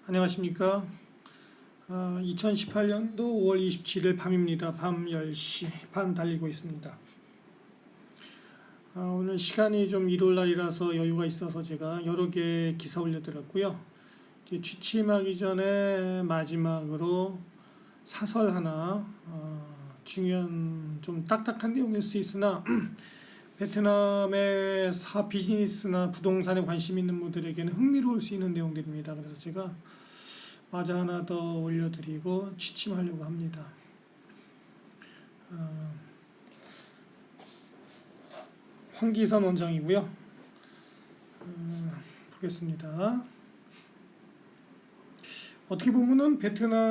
안녕하십니까. 2018년도 5월 27일 밤입니다. 밤 10시 반 달리고 있습니다. 오늘 시간이 좀 일요일날이라서 여유가 있어서 제가 여러 개 기사 올려드렸고요. 취침하기 전에 마지막으로 사설 하나, 중요한 좀 딱딱한 내용일 수 있으나 베트남의 비즈니스나 부동산에 관심 있는 분들에게는 흥미로울 수 있는 내용들입니다. 그래서 제가 마저 하나 더 올려드리고 취침하려고 합니다. 황기선 원장이고요. 보겠습니다. 어떻게 보면은 베트남인들이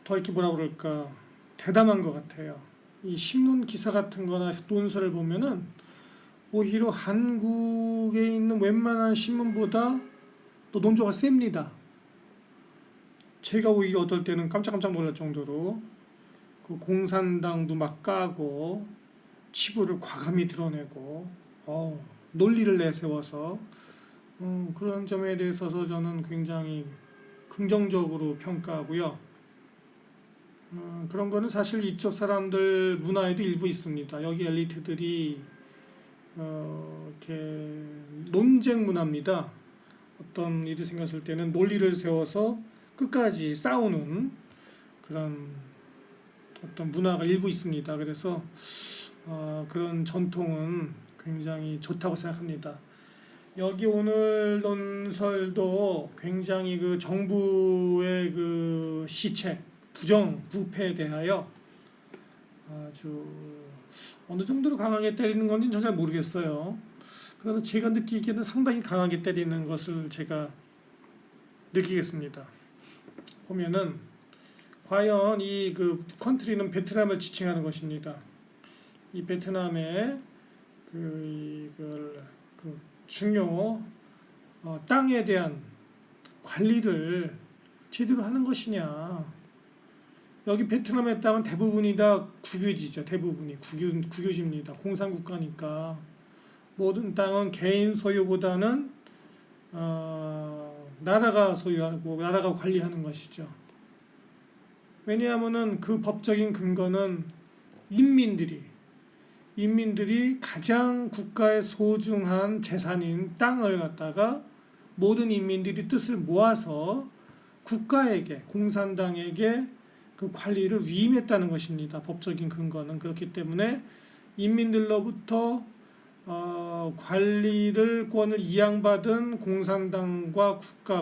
더 이렇게 뭐라 그럴까 대담한 것 같아요. 이 신문 기사 같은 거나 논설을 보면은 오히려 한국에 있는 웬만한 신문보다 또 논조가 셉니다. 제가 오히려 어떨 때는 깜짝깜짝 놀랄 정도로 그 공산당도 막 까고 치부를 과감히 드러내고 논리를 내세워서 그런 점에 대해서 저는 굉장히 긍정적으로 평가하고요. 그런 거는 사실 이쪽 사람들 문화에도 일부 있습니다. 여기 엘리트들이 이렇게 논쟁 문화입니다. 어떤 일이 생겼을 때는 논리를 세워서 끝까지 싸우는 그런 어떤 문화가 일부 있습니다. 그래서 그런 전통은 굉장히 좋다고 생각합니다. 여기 오늘 논설도 굉장히 그 정부의 그 시책, 부패에 대하여 아주 어느 정도로 강하게 때리는 건지는 저 잘 모르겠어요. 그러나 제가 느끼기에는 상당히 강하게 때리는 것을 제가 느끼겠습니다. 보면은 과연 이 그 컨트리는 베트남을 지칭하는 것입니다. 이 베트남의 그 중요 땅에 대한 관리를 제대로 하는 것이냐. 여기 베트남의 땅은 대부분이 다 국유지죠. 대부분이 국유지입니다. 공산국가니까 모든 땅은 개인 소유보다는 나라가 소유하고 나라가 관리하는 것이죠. 왜냐하면은 그 법적인 근거는 인민들이 가장 국가의 소중한 재산인 땅을 갖다가 모든 인민들이 뜻을 모아서 국가에게, 공산당에게 그 관리를 위임했다는 것입니다. 법적인 근거는. 그렇기 때문에 인민들로부터 권을 이양받은 공산당과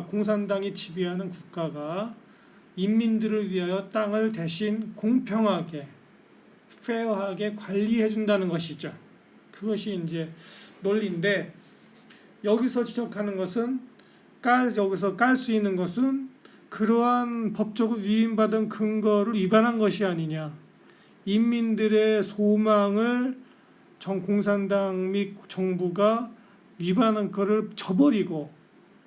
공산당이 지배하는 국가가 인민들을 위하여 땅을 대신 공평하게, 페어하게 관리해 준다는 것이죠. 그것이 이제 논리인데, 여기서 지적하는 것은 여기서 깔 수 있는 것은 그러한 법적으로 위임받은 근거를 위반한 것이 아니냐. 인민들의 소망을 공산당 및 정부가 위반한 것을 저버리고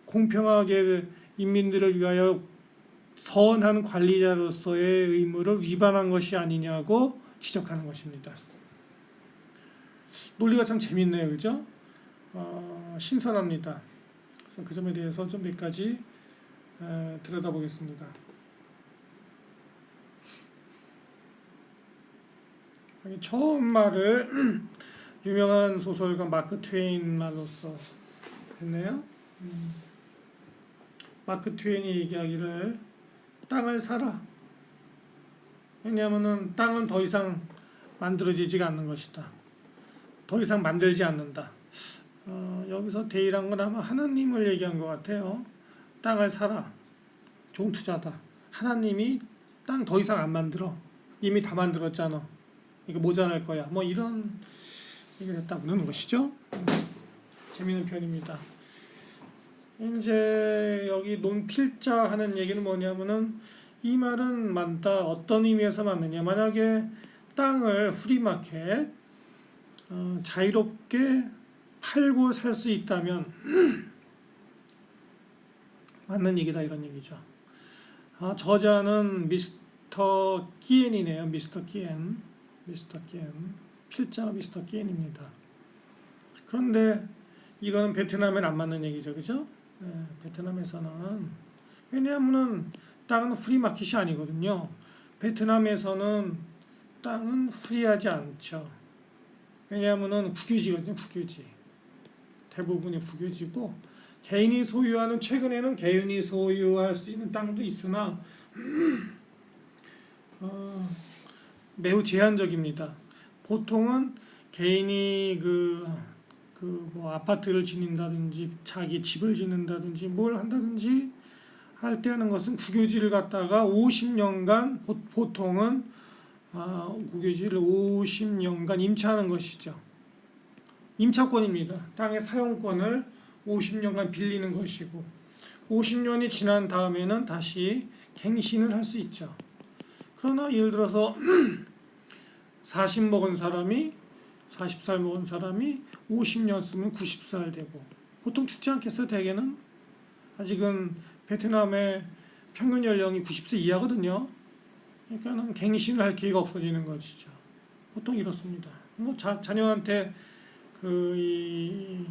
공평하게 인민들을 위하여 선한 관리자로서의 의무를 위반한 것이 아니냐고 지적하는 것입니다. 논리가 참 재밌네요. 그죠? 신선합니다. 그래서 그 점에 대해서 좀 몇 가지 들여다보겠습니다. 처음 말을 유명한 소설가 마크 트웨인 말로써 했네요. 마크 트웨인이 얘기하기를 땅을 사라. 왜냐하면 땅은 더 이상 만들어지지가 않는 것이다. 더 이상 만들지 않는다. 여기서 대의란 건 아마 하나님을 얘기한 것 같아요. 땅을 사라. 좋은 투자다. 하나님이 땅 더 이상 안 만들어. 이미 다 만들었잖아. 이거 모자랄 거야. 뭐 이런 얘기를 했다고 그러는 것이죠. 재미있는 표현입니다. 이제 여기 논필자 하는 얘기는 뭐냐면은 이 말은 맞다. 어떤 의미에서 맞느냐. 만약에 땅을 프리마켓 자유롭게 팔고 살 수 있다면 맞는 얘기다 이런 얘기죠. 저자는 미스터 끼엔이네요. 미스터 끼엔. 필자가 미스터 끼엔입니다. 그런데 이거는 베트남엔 안 맞는 얘기죠, 그죠? 베트남에서는 왜냐하면은 땅은 프리마켓이 아니거든요. 베트남에서는 땅은 프리하지 않죠. 왜냐하면은 국유지거든요, 국유지. 대부분이 국유지고 개인이 소유하는 최근에는 개인이 소유할 수 있는 땅도 있으나 어, 매우 제한적입니다. 보통은 개인이 뭐 아파트를 지닌다든지 자기 집을 짓는다든지 뭘 한다든지 할 때 하는 것은 국유지를 갖다가 50년간 보통은 국유지를 50년간 임차하는 것이죠. 임차권입니다. 땅의 사용권을 50년간 빌리는 것이고 50년이 지난 다음에는 다시 갱신을 할 수 있죠. 그러나 예를 들어서 40 먹은 사람이 40살 먹은 사람이 50년 쓰면 90살 되고 보통 죽지 않겠어요? 대개는 아직은 베트남의 평균 연령이 90세 이하거든요. 그러니까는 갱신을 할 기회가 없어지는 것이죠. 보통 이렇습니다. 뭐 자녀한테 이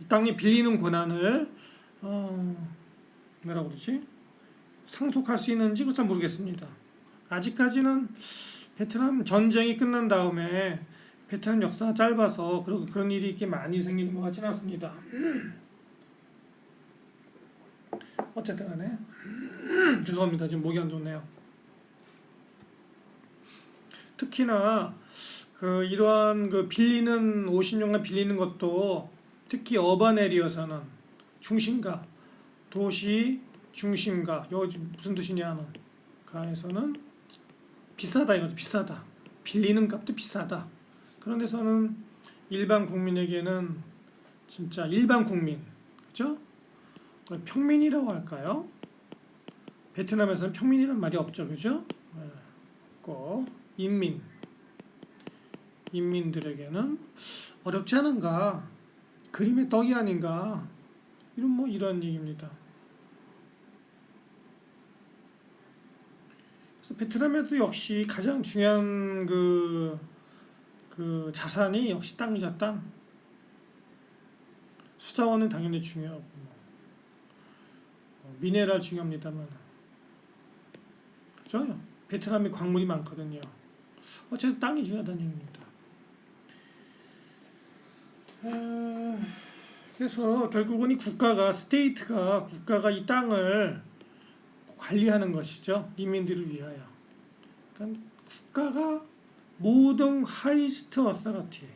땅이 빌리는 권한을 뭐라고 그러지? 상속할 수 있는지 그건 잘 모르겠습니다. 아직까지는 베트남 전쟁이 끝난 다음에 베트남 역사가 짧아서 그런 일이 이렇게 많이 생기는 것 같지는 않습니다. 어쨌든 간에 죄송합니다. 지금 목이 안 좋네요. 특히나 이러한 빌리는 50년간 빌리는 것도 특히 어반 에리어에서는 중심가 도시 중심가 여기 무슨 뜻이냐는 가에서는 비싸다 이거죠. 비싸다. 빌리는 값도 비싸다. 그런 데서는 일반 국민에게는 진짜 일반 국민 그렇죠? 평민이라고 할까요? 베트남에서는 평민이라는 말이 없죠. 그죠? 꼭 인민들에게는 어렵지 않은가? 그림의 떡이 아닌가? 이런 얘기입니다. 그래서 베트남에도 역시 가장 중요한 자산이 역시 땅이자 땅. 수자원은 당연히 중요하고 미네랄 중요합니다만 그죠? 베트남에 광물이 많거든요. 어쨌든 땅이 중요하다는 얘기입니다. 그래서 결국은 이 국가가 이 땅을 관리하는 것이죠. 인민들을 위하여. 그러니까 국가가 모든 하이스트 어서리티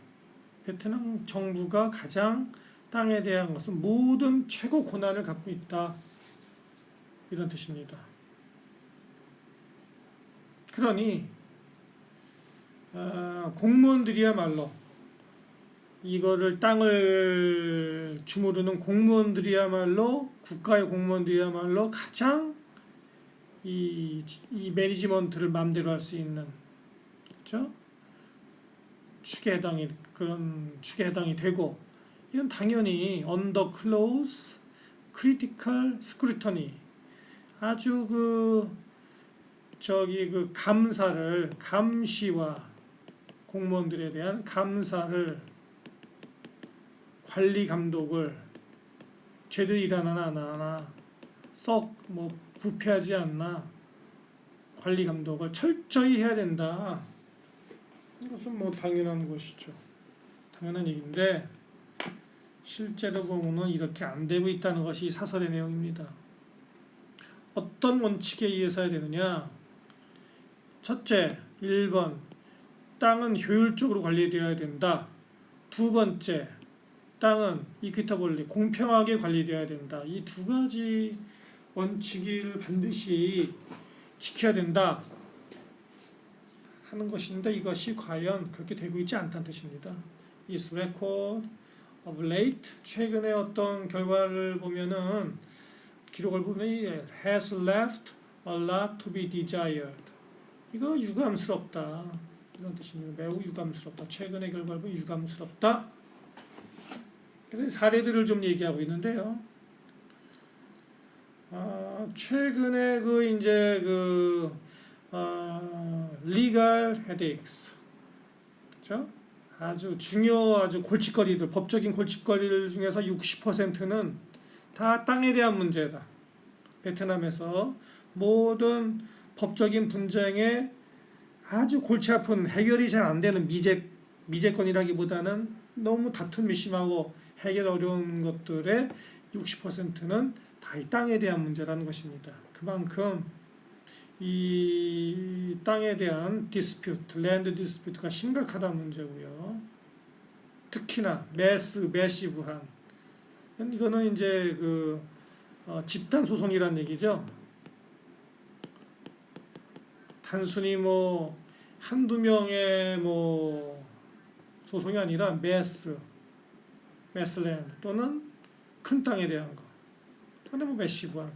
베트남 정부가 가장 땅에 대한 것은 모든 최고 권한을 갖고 있다. 이런 뜻입니다. 그러니 공무원들이야말로 이거를 땅을 주무르는 공무원들이야말로 국가의 공무원들이야말로 가장 이 매니지먼트를 마음대로 할 수 있는 그렇죠? 그런 축에 해당이 되고 이건 당연히 under close critical scrutiny 아주 감시와 공무원들에 대한 감사를 관리 감독을 제대로 일하나 안 하나 썩 부패하지 않나 관리 감독을 철저히 해야 된다. 이것은 당연한 것이죠. 당연한 얘기인데 실제로 보면은 이렇게 안 되고 있다는 것이 사설의 내용입니다. 어떤 원칙에 의해서 해야 되느냐? 첫째, 1번 땅은 효율적으로 관리되어야 된다. 두 번째, 땅은 이퀴터블리 공평하게 관리되어야 된다. 이 두 가지 원칙을 반드시 지켜야 된다 하는 것인데 이것이 과연 그렇게 되고 있지 않다는 뜻입니다. Is record of late 최근에 어떤 결과를 보면은 기록을 보면 has left a lot to be desired. 이거 유감스럽다 이런 뜻입니다. 매우 유감스럽다. 최근의 결과를 보면 유감스럽다. 그래서 사례들을 좀 얘기하고 있는데요. 최근에 legal headaches, 그렇죠? 아주 골칫거리들, 법적인 골칫거리들 중에서 60%는 다 땅에 대한 문제다. 베트남에서 모든 법적인 분쟁에 아주 골치 아픈 해결이 잘 안 되는 미제권이라기보다는 너무 다툼이 심하고 해결 어려운 것들의 60%는 다 이 땅에 대한 문제라는 것입니다. 그만큼 이 땅에 대한 디스퓨트, 랜드 디스퓨트가 심각하다는 문제고요. 특히나 매시브한 이거는 이제 집단 소송이란 얘기죠. 단순히 뭐 한두 명의 뭐 소송이 아니라 매스랜드 또는 큰 땅에 대한 거 또는 뭐 매시브한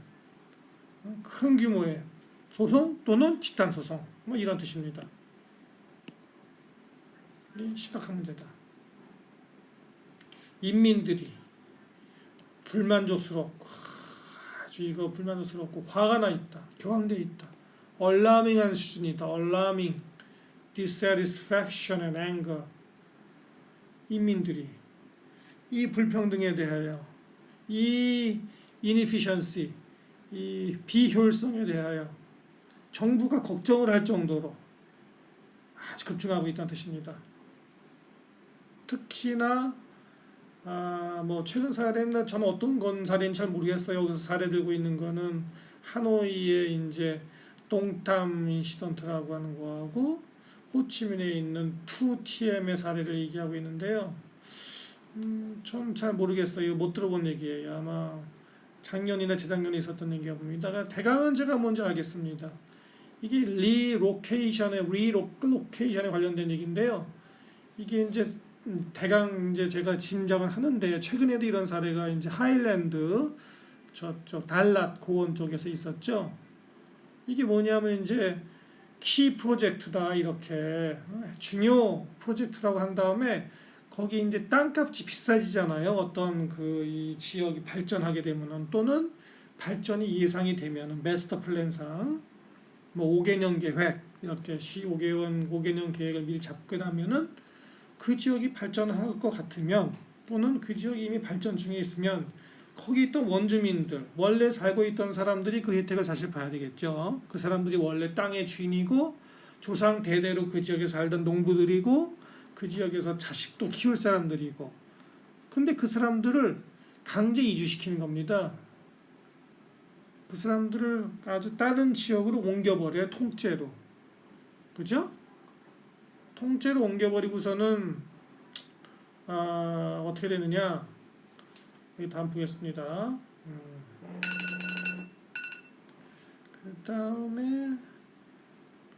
큰 규모의 소송 또는 집단 소송 뭐 이런 뜻입니다. 심각한 문제다. 인민들이 불만족스럽고 불만족스럽고 화가 나 있다. 격앙돼 있다. alarming한 수준이다. alarming, dissatisfaction and anger. 인민들이 이 불평등에 대하여 이 inefficiency, 이 비효율성에 대하여 정부가 걱정을 할 정도로 아주 급증하고 있다는 뜻입니다. 특히나 뭐 최근 사례는 저는 어떤 사례인지 잘 모르겠어요. 여기서 사례 들고 있는 거는 하노이의 이제 똥탐 인시던트라고 하는 거하고 호치민에 있는 2TM의 사례를 얘기하고 있는데요. 전 잘 모르겠어요. 못 들어본 얘기예요. 아마 작년이나 재작년에 있었던 얘기가 봅니다. 대강은 제가 뭔지 알겠습니다. 이게 리로케이션에 관련된 얘기인데요. 이게 이제 대강 이제 제가 짐작을 하는데 최근에도 이런 사례가 이제 하일랜드 저쪽 달랏 고원 쪽에서 있었죠. 이게 뭐냐면 이제 키 프로젝트다 이렇게 중요 프로젝트라고 한 다음에 거기 이제 땅값이 비싸지잖아요. 어떤 이 지역이 발전하게 되면은 또는 발전이 예상이 되면은 마스터 플랜상 뭐 5개년 계획 이렇게 시 5개년 계획을 미리 잡고 나면은 그 지역이 발전할 것 같으면 또는 그 지역이 이미 발전 중에 있으면 거기 있던 원주민들 원래 살고 있던 사람들이 그 혜택을 사실 봐야 되겠죠. 그 사람들이 원래 땅의 주인이고 조상 대대로 그 지역에 살던 농부들이고 그 지역에서 자식도 키울 사람들이고 근데 그 사람들을 강제 이주시키는 겁니다. 그 사람들을 아주 다른 지역으로 옮겨버려요. 통째로. 그죠? 통째로 옮겨버리고서는 어떻게 되느냐 여기 다음 보겠습니다. 그 다음에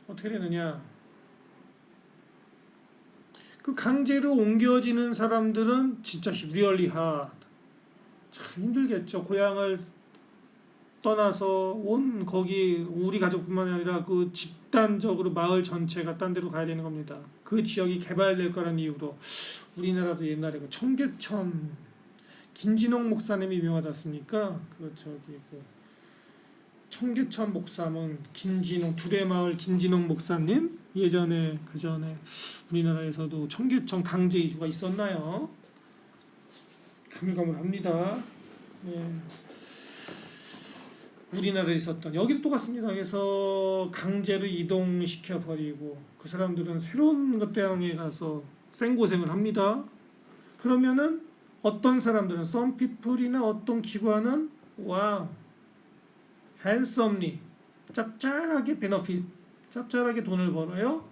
어떻게 되느냐 그 강제로 옮겨지는 사람들은 진짜 really hard 참 힘들겠죠. 고향을 떠나서 온 거기 우리 가족뿐만 아니라 그 집단적으로 마을 전체가 딴 데로 가야 되는 겁니다. 그 지역이 개발될 거라는 이유로 우리나라도 옛날에 그 청계천 김진홍 목사님이 유명하지 않습니까? 청계천 목사는 김진홍 두레마을 김진홍 목사님 예전에 그 전에 우리나라에서도 청계천 강제 이주가 있었나요? 가물가물합니다. 예. 우리나라에 있었던 여기도 똑같습니다. 그래서 강제로 이동시켜 버리고 그 사람들은 새로운 것 땅에 가서 생고생을 합니다. 그러면은 어떤 사람들은 some people이나 어떤 기관은 handsomely 짭짤하게 베너핏 짭짤하게 돈을 벌어요.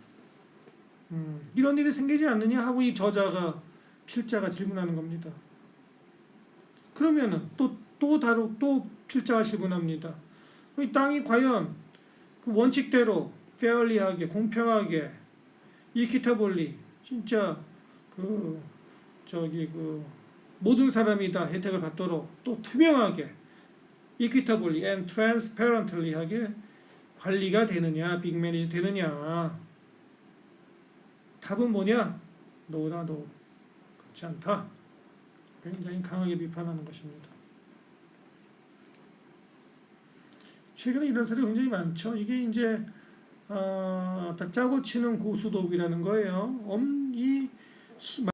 이런 일이 생기지 않느냐 하고 이 저자가 필자가 질문하는 겁니다. 그러면은 또 필자가 질문합니다. 이 땅이 과연 그 원칙대로 fairly하게 공평하게 equitably 진짜 모든 사람이 다 혜택을 받도록 또 투명하게 equitably and transparently 하게 관리가 되느냐 빅매니지 되느냐 답은 뭐냐? 노다 노 그렇지 않다. 굉장히 강하게 비판하는 것입니다. 최근에 이런 사례가 굉장히 많죠. 이게 이제 다 짜고 치는 고수톱이라는 거예요. 이 수-